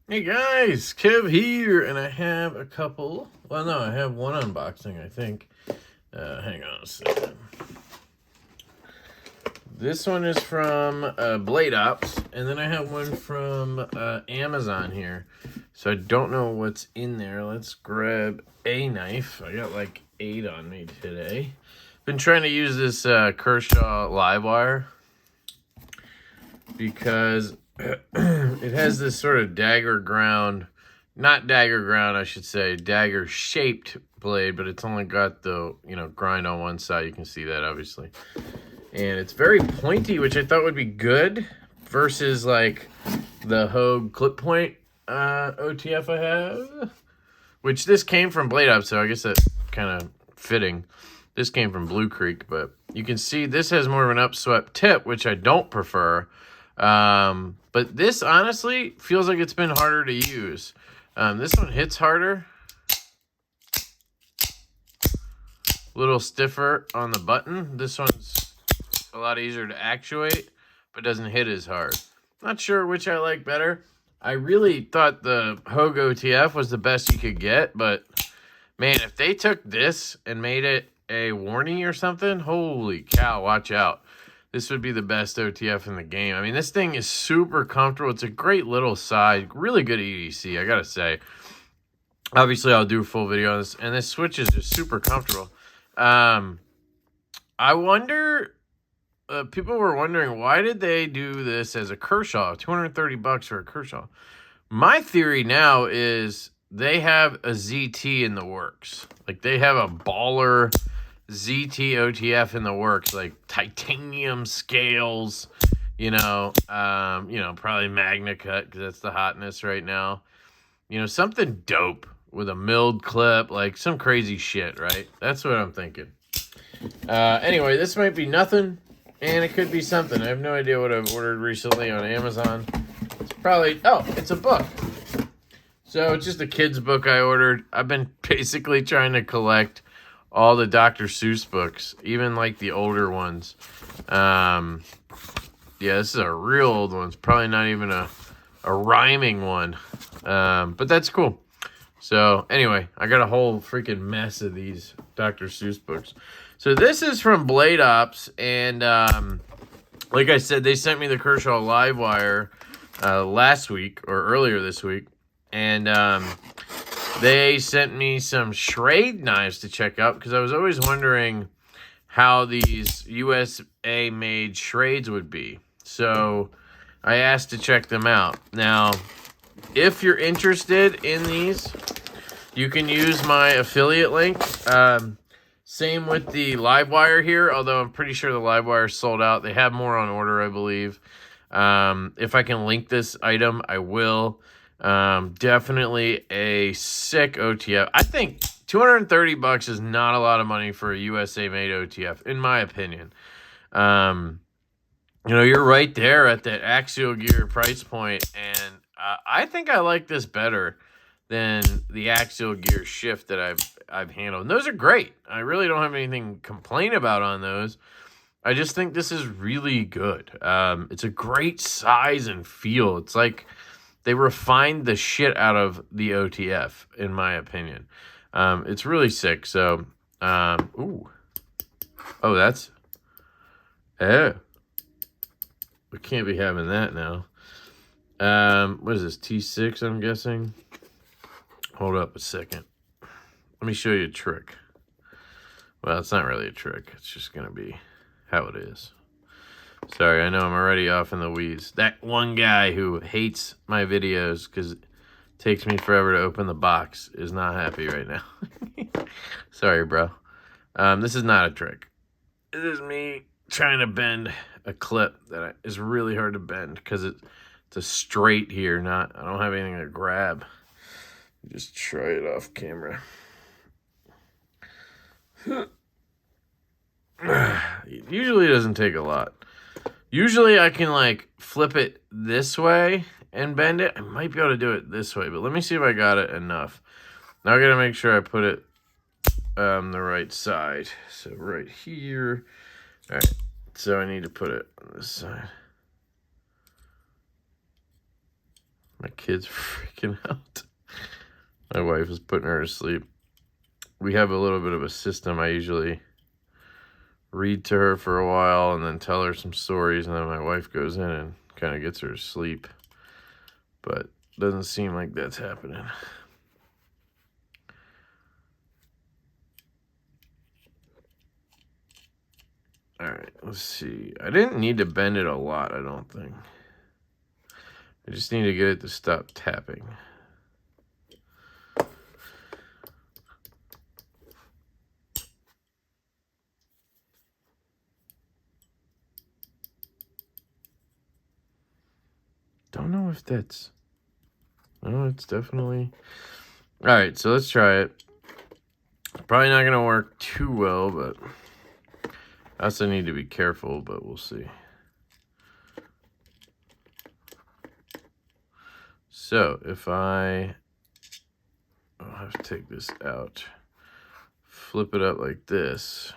Hey guys, Kev here, and I have a couple. Well, no, I have one unboxing, I think. Hang on a second. This one is from Blade Ops, and then I have one from Amazon here. So I don't know what's in there. Let's grab a knife. I got like 8 on me today. Been trying to use this Kershaw live wire because it has this sort of dagger ground, not dagger ground, I should say, dagger shaped blade, but it's only got the, grind on one side. You can see that obviously. And it's very pointy, which I thought would be good versus like the Hogue clip point OTF I have, which this came from Blade Up, so I guess that's kind of fitting. This came from Blue Creek, but you can see this has more of an upswept tip, which I don't prefer. But this honestly feels like it's been harder to use. This one hits harder. A little stiffer on the button. This one's a lot easier to actuate, but doesn't hit as hard. Not sure which I like better. I really thought the Hogue OTF was the best you could get, but man, if they took this and made it a warning or something, holy cow, watch out. This would be the best OTF in the game. I mean, this thing is super comfortable. It's a great little size. Really good EDC, I gotta say. Obviously, I'll do a full video on this. And this switch is just super comfortable. I wonder, people were wondering, why did they do this as a Kershaw? $230 for a Kershaw. My theory now is they have a ZT in the works. Like, they have a baller ZT OTF in the works, like titanium scales, probably Magna Cut because that's the hotness right now. Something dope with a milled clip, like some crazy shit, right? That's what I'm thinking. Anyway, this might be nothing, and it could be something. I have no idea what I've ordered recently on Amazon. It's probably, it's a book. So it's just a kid's book I ordered. I've been basically trying to collect all the Dr. Seuss books, even like the older ones. Yeah, this is a real old one. It's probably not even a rhyming one. But that's cool. So anyway, I got a whole freaking mess of these Dr. Seuss books. So this is from Blade Ops, and like I said, they sent me the Kershaw live wire last week or earlier this week, and they sent me some Schrade knives to check out because I was always wondering how these USA-made Schrades would be. So I asked to check them out. Now, if you're interested in these, you can use my affiliate link. Same with the live wire here, although I'm pretty sure the live wire is sold out. They have more on order, I believe. If I can link this item, I will. Definitely a sick OTF. I think $230 is not a lot of money for a USA made OTF, in my opinion. You're right there at that axial gear price point, and I think I like this better than the axial gear shift that I've handled. And those are great. I really don't have anything to complain about on those. I just think this is really good. It's a great size and feel. It's like they refined the shit out of the OTF, in my opinion. It's really sick. So, ooh. Oh, that's... Oh. We can't be having that now. What is this, T6, I'm guessing? Hold up a second. Let me show you a trick. Well, it's not really a trick. It's just going to be how it is. Sorry, I know I'm already off in the weeds. That one guy who hates my videos because it takes me forever to open the box is not happy right now. Sorry, bro. This is not a trick. This is me trying to bend a clip that is really hard to bend because it's a straight here. I don't have anything to grab. Just try it off camera. Usually it doesn't take a lot. Usually I can like flip it this way and bend it. I might be able to do it this way, but let me see if I got it enough. Now I gotta make sure I put it the right side. So right here. All right. So I need to put it on this side. My kid's freaking out. My wife is putting her to sleep. We have a little bit of a system. I usually read to her for a while and then tell her some stories, and then my wife goes in and kind of gets her to sleep. But doesn't seem like that's happening. All right, let's see. I didn't need to bend it a lot, I don't think. I just need to get it to stop tapping. Don't know if that's... No, it's definitely... All right, so let's try it. Probably not going to work too well, but I also need to be careful, but we'll see. So if I'll have to take this out, flip it up like this.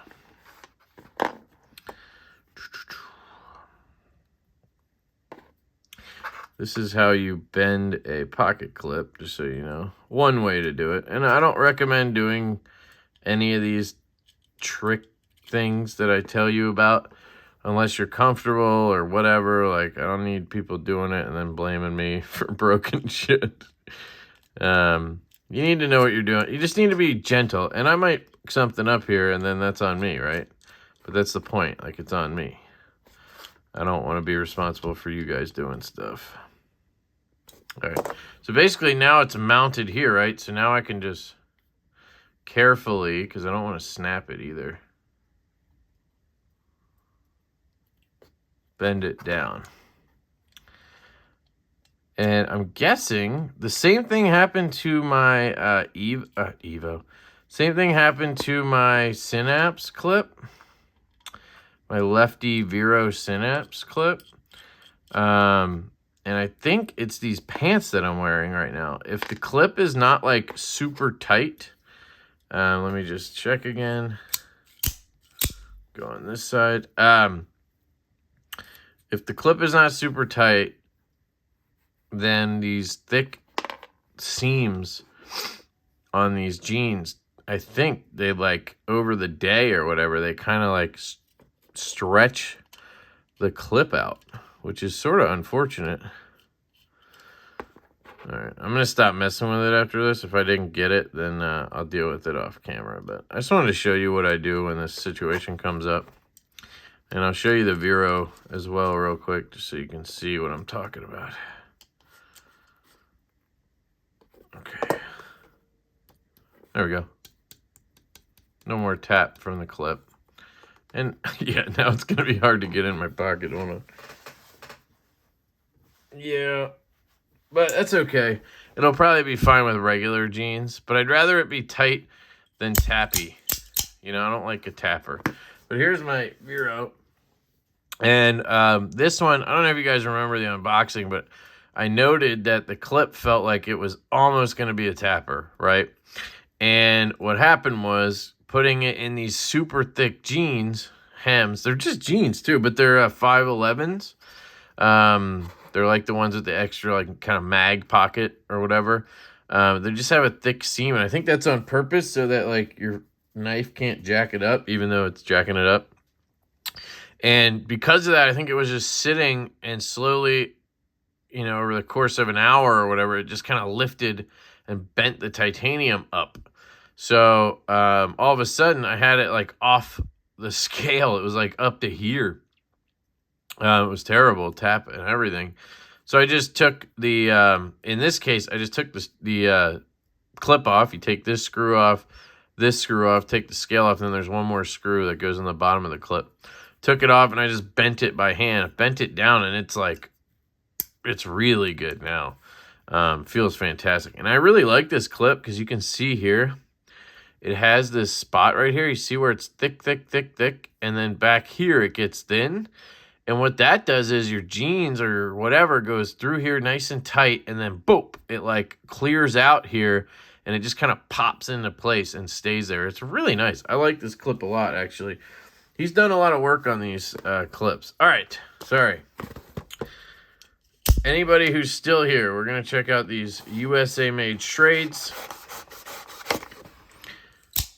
This is how you bend a pocket clip, just so you know. One way to do it. And I don't recommend doing any of these trick things that I tell you about unless you're comfortable or whatever. Like, I don't need people doing it and then blaming me for broken shit. You need to know what you're doing. You just need to be gentle. And I might fuck something up here and then that's on me, right? But that's the point. Like, it's on me. I don't want to be responsible for you guys doing stuff. All right. So basically now it's mounted here, right? So now I can just carefully, because I don't want to snap it either, bend it down. And I'm guessing the same thing happened to my Evo. Same thing happened to my Synapse clip. My Lefty Vero Synapse clip. And I think it's these pants that I'm wearing right now. If the clip is not like super tight, let me just check again. Go on this side. If the clip is not super tight, then these thick seams on these jeans, I think they like over the day or whatever, they kind of like stretch the clip out, which is sort of unfortunate. All right, I'm going to stop messing with it after this. If I didn't get it, then I'll deal with it off camera. But I just wanted to show you what I do when this situation comes up. And I'll show you the Vero as well real quick, just so you can see what I'm talking about. Okay. There we go. No more tap from the clip. And yeah, now it's going to be hard to get in my pocket. Hold on. Yeah, but that's okay. It'll probably be fine with regular jeans, but I'd rather it be tight than tappy. You know, I don't like a tapper. But here's my Vero. And this one, I don't know if you guys remember the unboxing, but I noted that the clip felt like it was almost going to be a tapper, right? And what happened was putting it in these super thick jeans, hems. They're just jeans too, but they're 511s. They're like the ones with the extra like kind of mag pocket or whatever. They just have a thick seam, and I think that's on purpose so that like your knife can't jack it up, even though it's jacking it up. And because of that, I think it was just sitting and slowly, you know, over the course of an hour or whatever, it just kind of lifted and bent the titanium up. So all of a sudden, I had it like off the scale. It was like up to here. It was terrible, tap and everything. So I just took the, in this case, I just took the clip off. You take this screw off, take the scale off, and then there's one more screw that goes in the bottom of the clip. Took it off, and I just bent it by hand. Bent it down, and it's like, it's really good now. Feels fantastic. And I really like this clip because you can see here, it has this spot right here. You see where it's thick, thick, thick, thick. And then back here, it gets thin. And what that does is your jeans or whatever goes through here nice and tight. And then, boop, it like clears out here. And it just kind of pops into place and stays there. It's really nice. I like this clip a lot, actually. He's done a lot of work on these clips. All right. Sorry. Anybody who's still here, we're going to check out these USA-made Schrades.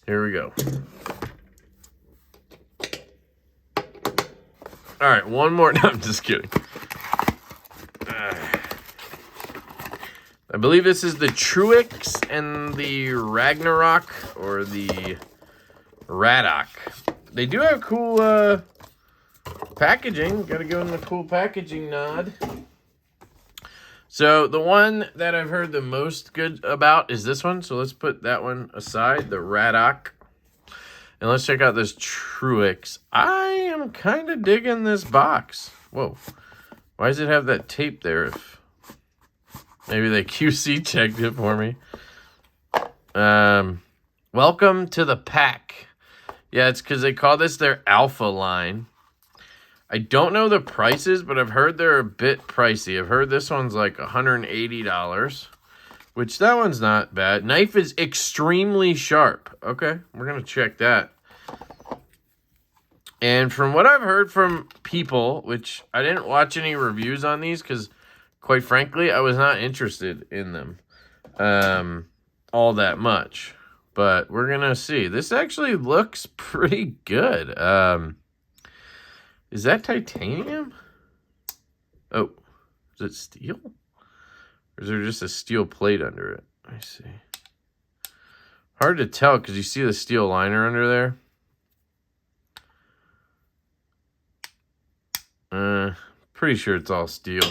Here we go. All right, one more. No, I'm just kidding. I believe this is the Trux and the Ragnarok, or the Ragnarok. They do have cool packaging. Got to give them the cool packaging nod. So the one that I've heard the most good about is this one. So let's put that one aside, the Ragnarok. And let's check out this Trux. I am kind of digging this box. Whoa. Why does it have that tape there? If maybe they QC checked it for me. Welcome to the pack. Yeah, it's because they call this their Alpha line. I don't know the prices, but I've heard they're a bit pricey. I've heard this one's like $180, which that one's not bad. Knife is extremely sharp. Okay, we're going to check that. And from what I've heard from people, which I didn't watch any reviews on these because, quite frankly, I was not interested in them all that much. But we're going to see. This actually looks pretty good. Is that titanium? Oh, is it steel? Or is there just a steel plate under it? Let me see. Hard to tell because you see the steel liner under there. Pretty sure it's all steel.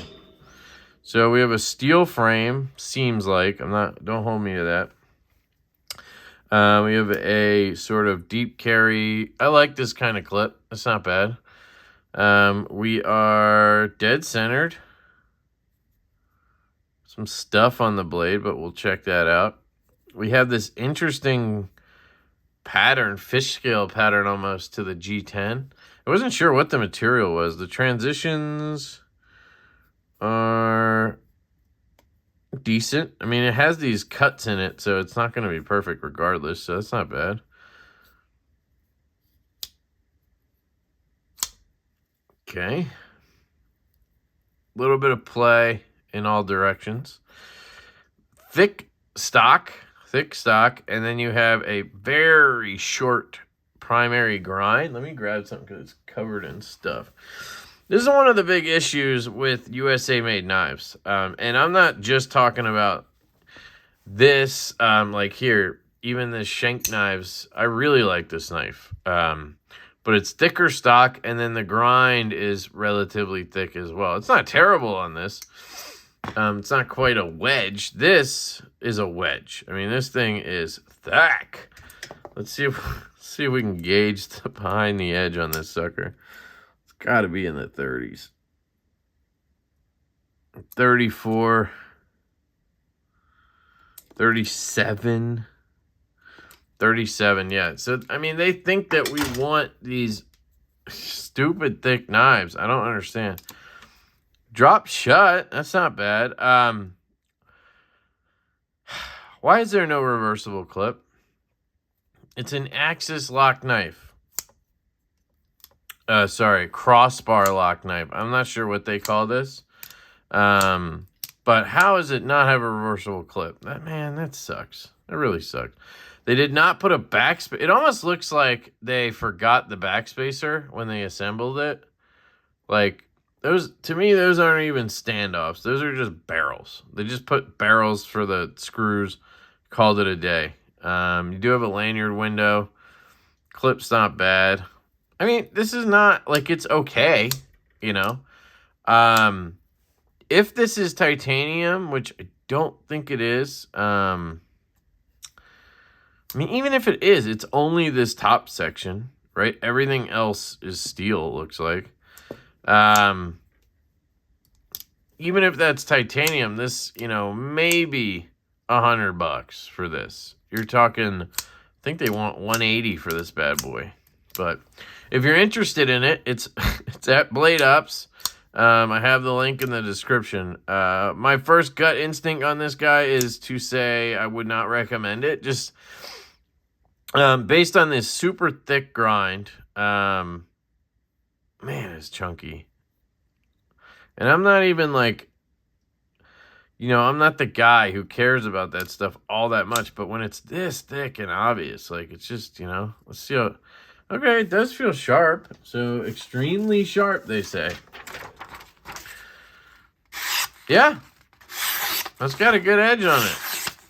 So we have a steel frame, seems like. Don't hold me to that. We have a sort of deep carry. I like this kind of clip. It's not bad. We are dead centered. Some stuff on the blade, but we'll check that out. We have this interesting pattern, fish scale pattern almost to the G10. I wasn't sure what the material was. The transitions are decent. I mean, it has these cuts in it, so it's not going to be perfect regardless, so that's not bad. Okay. A little bit of play in all directions. Thick stock, and then you have a very short primary grind. Let me grab something because it's covered in stuff. This is one of the big issues with USA-made knives. And I'm not just talking about this, like here, even the shank knives. I really like this knife. But it's thicker stock, and then the grind is relatively thick as well. It's not terrible on this. It's not quite a wedge. This is a wedge. I mean, this thing is thick. Let's see if we can gauge the behind the edge on this sucker. It's got to be in the 30s. 34. 37. 37, yeah. So, I mean, they think that we want these stupid thick knives. I don't understand. Drop shut. That's not bad. Why is there no reversible clip? It's an axis lock knife. Sorry, crossbar lock knife. I'm not sure what they call this. But how does it not have a reversible clip? That sucks. That really sucks. They did not put a backspacer. It almost looks like they forgot the backspacer when they assembled it. Like, to me, those aren't even standoffs. Those are just barrels. They just put barrels for the screws, called it a day. You do have a lanyard window. Clip's not bad. I mean, this is not, like, it's okay, you know. If this is titanium, which I don't think it is, I mean, even if it is, it's only this top section, right? Everything else is steel, it looks like. Even if that's titanium, this, you know, maybe $100 for this. You're talking, I think they want $180 for this bad boy. But if you're interested in it, it's at Blade Ups. I have the link in the description. My first gut instinct on this guy is to say I would not recommend it. Just based on this super thick grind. Man, it's chunky. And I'm not even like you know, I'm not the guy who cares about that stuff all that much, but when it's this thick and obvious, like, it's just, you know, let's see how, okay, it does feel sharp. So, extremely sharp, they say. Yeah. It's got a good edge on it.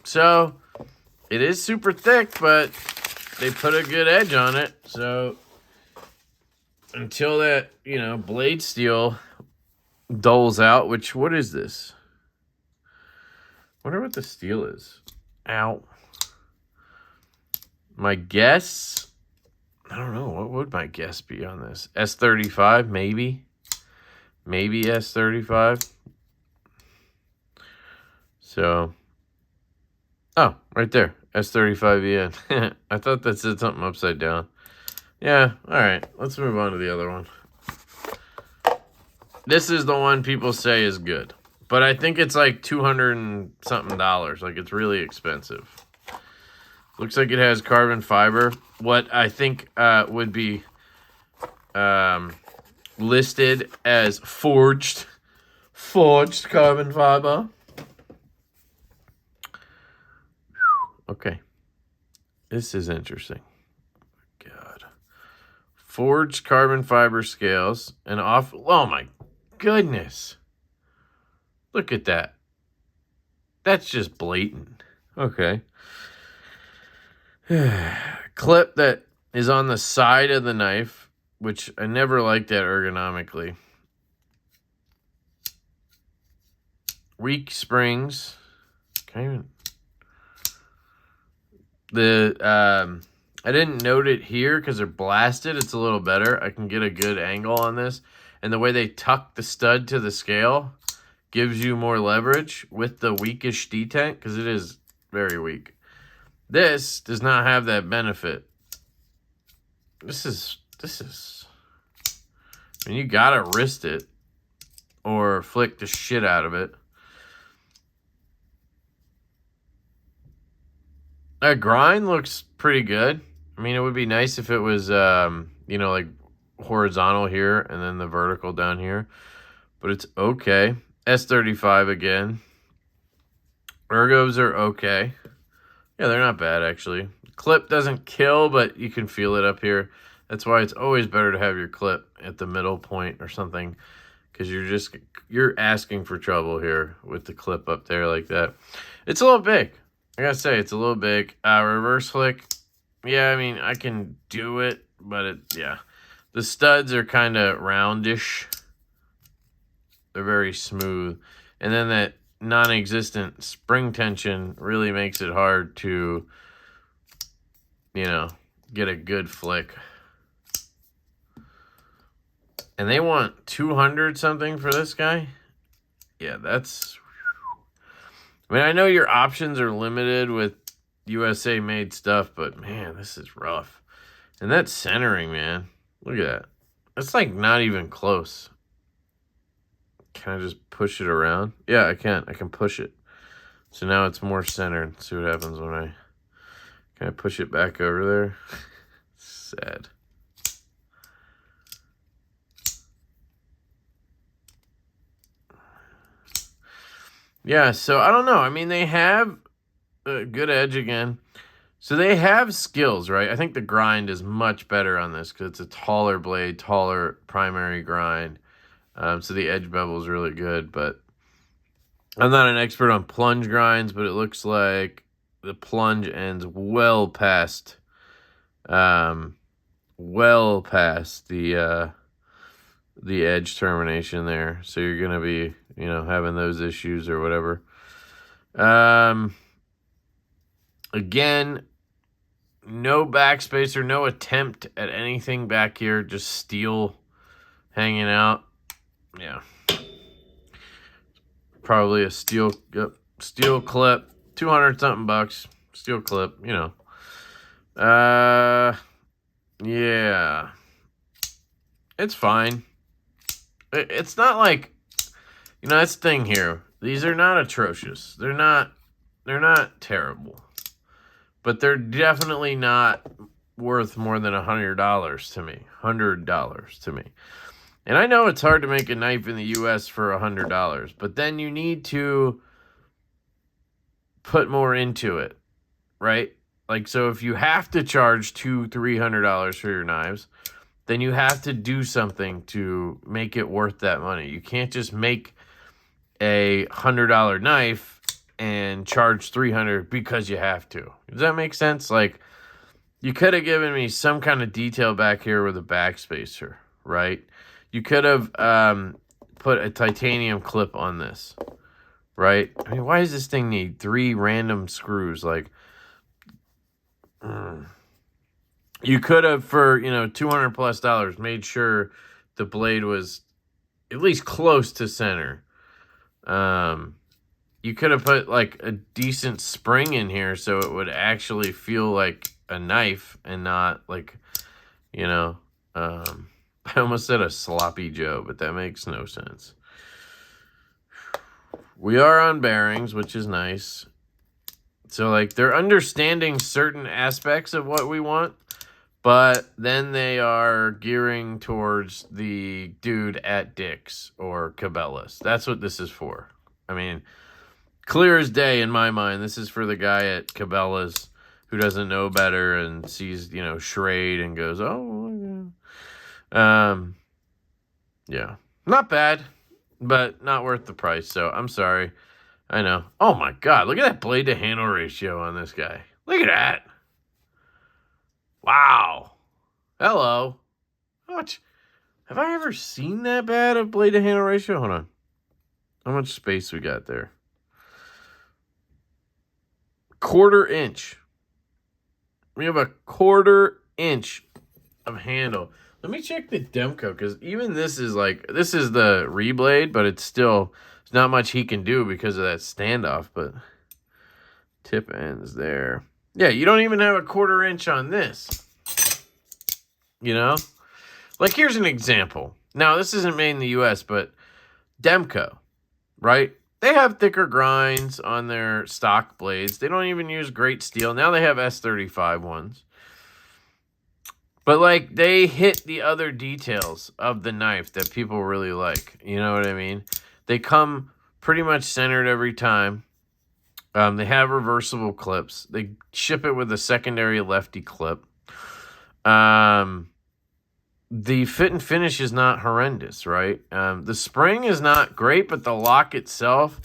So, it is super thick, but they put a good edge on it. So, until that, you know, blade steel dulls out, which, what is this? Wonder what the steel is. Ow. My guess, I don't know. What would my guess be on this? S35, maybe. Maybe S35. So, oh, right there. S35EN. I thought that said something upside down. Yeah, all right. Let's move on to the other one. This is the one people say is good. But I think it's like $200 and something. Like, it's really expensive. Looks like it has carbon fiber. What I think would be listed as forged carbon fiber. Okay. This is interesting. God. Forged carbon fiber scales and off. Oh my goodness. Look at that. That's just blatant. Okay. Clip that is on the side of the knife, which I never liked that ergonomically. Weak springs. Okay. I didn't note it here because they're blasted. It's a little better. I can get a good angle on this. And the way they tuck the stud to the scale gives you more leverage with the weakish detent, because it is very weak. This does not have that benefit. This is, I mean, you gotta wrist it or flick the shit out of it. That grind looks pretty good. I mean, it would be nice if it was, you know, like horizontal here and then the vertical down here. But it's okay. S35 again. Ergos are okay. Yeah, they're not bad, actually. Clip doesn't kill, but you can feel it up here. That's why it's always better to have your clip at the middle point or something, because you're asking for trouble here with the clip up there like that. It's a little big. I gotta say, it's a little big. Reverse flick. Yeah, I mean, I can do it, but yeah. The studs are kind of roundish. They're very smooth. And then that non-existent spring tension really makes it hard to, you know, get a good flick. And they want 200 something for this guy? Yeah, that's... I mean, I know your options are limited with USA-made stuff, but man, this is rough. And that centering, man. Look at that. It's like not even close. Can I just push it around? Yeah, I can. I can push it. So now it's more centered. Let's see what happens when I... Can I push it back over there? Sad. Yeah, so I don't know. I mean, they have a good edge again. So they have skills, right? I think the grind is much better on this because it's a taller blade, taller primary grind. So the edge bevel is really good, but I'm not an expert on plunge grinds, but it looks like the plunge ends well past the edge termination there. So you're going to be, you know, having those issues or whatever. Again, no backspace or no attempt at anything back here. Just steel hanging out. Yeah. Probably a steel clip. 200 something bucks. Steel clip, you know. Yeah. It's fine. It's not like, you know, that's the thing here. These are not atrocious. They're not terrible. But they're definitely not worth more than $100 to me. $100 to me. And I know it's hard to make a knife in the U.S. for $100, but then you need to put more into it, right? Like, so if you have to charge $200-$300 for your knives, then you have to do something to make it worth that money. You can't just make a $100 knife and charge $300 because you have to. Does that make sense? Like, you could have given me some kind of detail back here with a backspacer, right? You could have put a titanium clip on this, right? I mean, why does this thing need 3 random screws? Like, you could have, for, you know, $200+ made sure the blade was at least close to center. You could have put like a decent spring in here so it would actually feel like a knife and not like, you know, I almost said a sloppy Joe, but that makes no sense. We are on bearings, which is nice. So, like, they're understanding certain aspects of what we want, but then they are gearing towards the dude at Dick's or Cabela's. That's what this is for. I mean, clear as day in my mind, this is for the guy at Cabela's who doesn't know better and sees, you know, Schrade and goes, oh, yeah. Not bad, but not worth the price, so I'm sorry. I know. Oh my God, look at that blade to handle ratio on this guy. Look at that. Wow. Hello. How much? Have I ever seen that bad of blade to handle ratio? Hold on. How much space we got there? 1/4 inch. We have a 1/4 inch of handle. Let me check the Demco, because even this is like, this is the reblade, but it's still, there's not much he can do because of that standoff, but tip ends there. Yeah, you don't even have a 1/4 inch on this. You know? Like, here's an example. Now, this isn't made in the US, but Demco, right? They have thicker grinds on their stock blades. They don't even use great steel. Now they have S35 ones. But, like, they hit the other details of the knife that people really like. You know what I mean? They come pretty much centered every time. They have reversible clips. They ship it with a secondary lefty clip. The fit and finish is not horrendous, right? The spring is not great, but the lock itself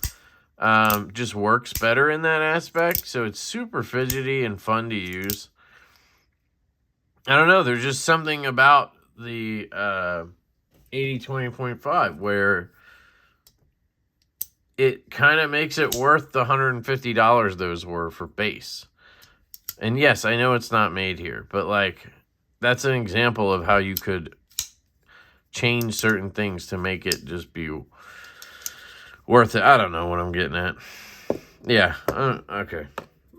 just works better in that aspect. So it's super fidgety and fun to use. I don't know. There's just something about the 80-20.5 where it kind of makes it worth the $150 those were for base. And yes, I know it's not made here, but like, that's an example of how you could change certain things to make it just be worth it. I don't know what I'm getting at. Yeah. Okay.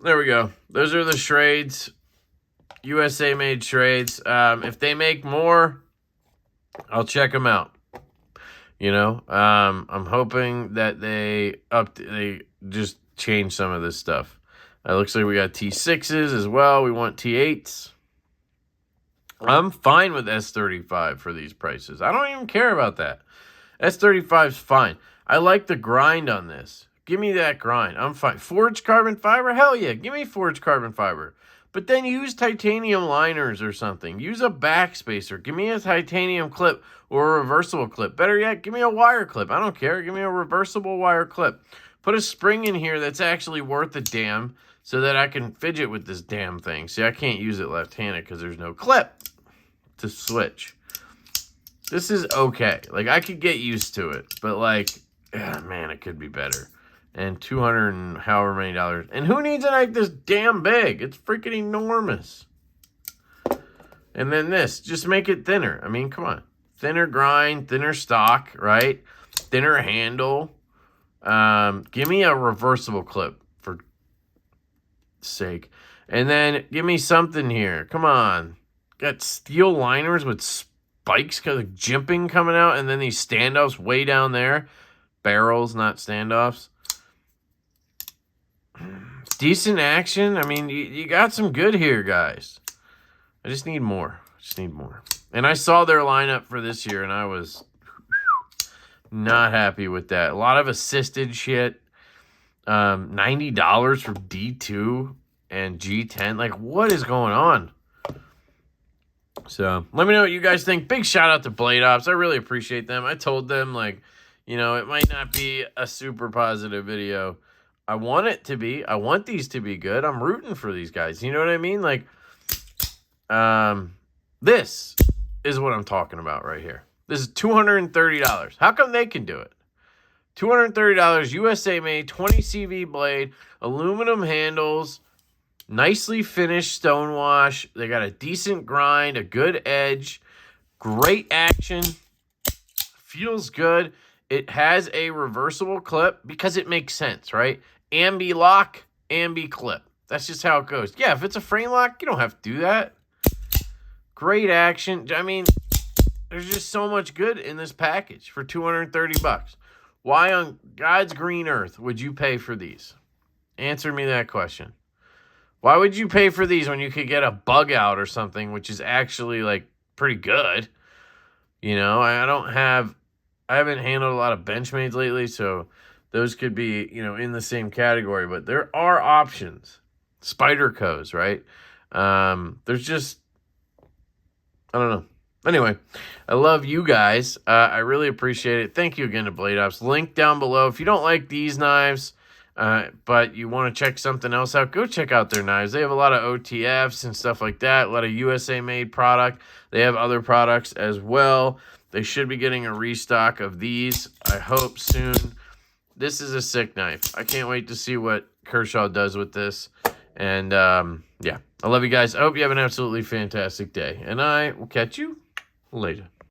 There we go. Those are the Schrades. USA made Schrades. If they make more, I'll check them out. You know, I'm hoping that they just change some of this stuff. It looks like we got T6s as well. We want T8s. I'm fine with S35 for these prices. I don't even care about that. S35 is fine. I like the grind on this. Give me that grind. I'm fine. Forged carbon fiber? Hell yeah. Give me forged carbon fiber. But then use titanium liners or something. Use a backspacer. Give me a titanium clip or a reversible clip. Better yet, give me a wire clip. I don't care. Give me a reversible wire clip. Put a spring in here that's actually worth a damn so that I can fidget with this damn thing. See, I can't use it left-handed because there's no clip to switch. This is okay. Like, I could get used to it. But, like, man, it could be better. And $200 and however many dollars. And who needs a knife this damn big? It's freaking enormous. And then this. Just make it thinner. I mean, come on. Thinner grind, thinner stock, right? Thinner handle. Give me a reversible clip, for sake. And then give me something here. Come on. Got steel liners with spikes, kind of jimping coming out. And then these standoffs way down there. Barrels, not standoffs. Decent action. I mean, you got some good here, guys. I just need more. And I saw their lineup for this year, and I was not happy with that. A lot of assisted shit. $90 for D2 and G10. Like, what is going on? So let me know what you guys think. Big shout out to Blade Ops. I really appreciate them. I told them, like, you know, it might not be a super positive video. I want it to be. I want these to be good. I'm rooting for these guys. You know what I mean? Like, this is what I'm talking about right here. This is $230. How come they can do it? $230, USA made, 20 CV blade, aluminum handles, nicely finished stonewash. They got a decent grind, a good edge, great action, feels good. It has a reversible clip because it makes sense, right? Ambi lock, ambi clip. That's just how it goes. Yeah, if it's a frame lock, you don't have to do that. Great action. I mean, there's just so much good in this package for $230. Why on God's green earth would you pay for these? Answer me that question. Why would you pay for these when you could get a bug out or something, which is actually, like, pretty good? You know, I haven't handled a lot of Benchmades lately, so those could be, you know, in the same category. But there are options. Spyderco's, right? There's just, I don't know. Anyway, I love you guys. I really appreciate it. Thank you again to Blade Ops. Link down below. If you don't like these knives, but you want to check something else out, go check out their knives. They have a lot of OTFs and stuff like that, a lot of USA-made product. They have other products as well. They should be getting a restock of these, I hope, soon. This is a sick knife. I can't wait to see what Kershaw does with this. And, yeah, I love you guys. I hope you have an absolutely fantastic day. And I will catch you later.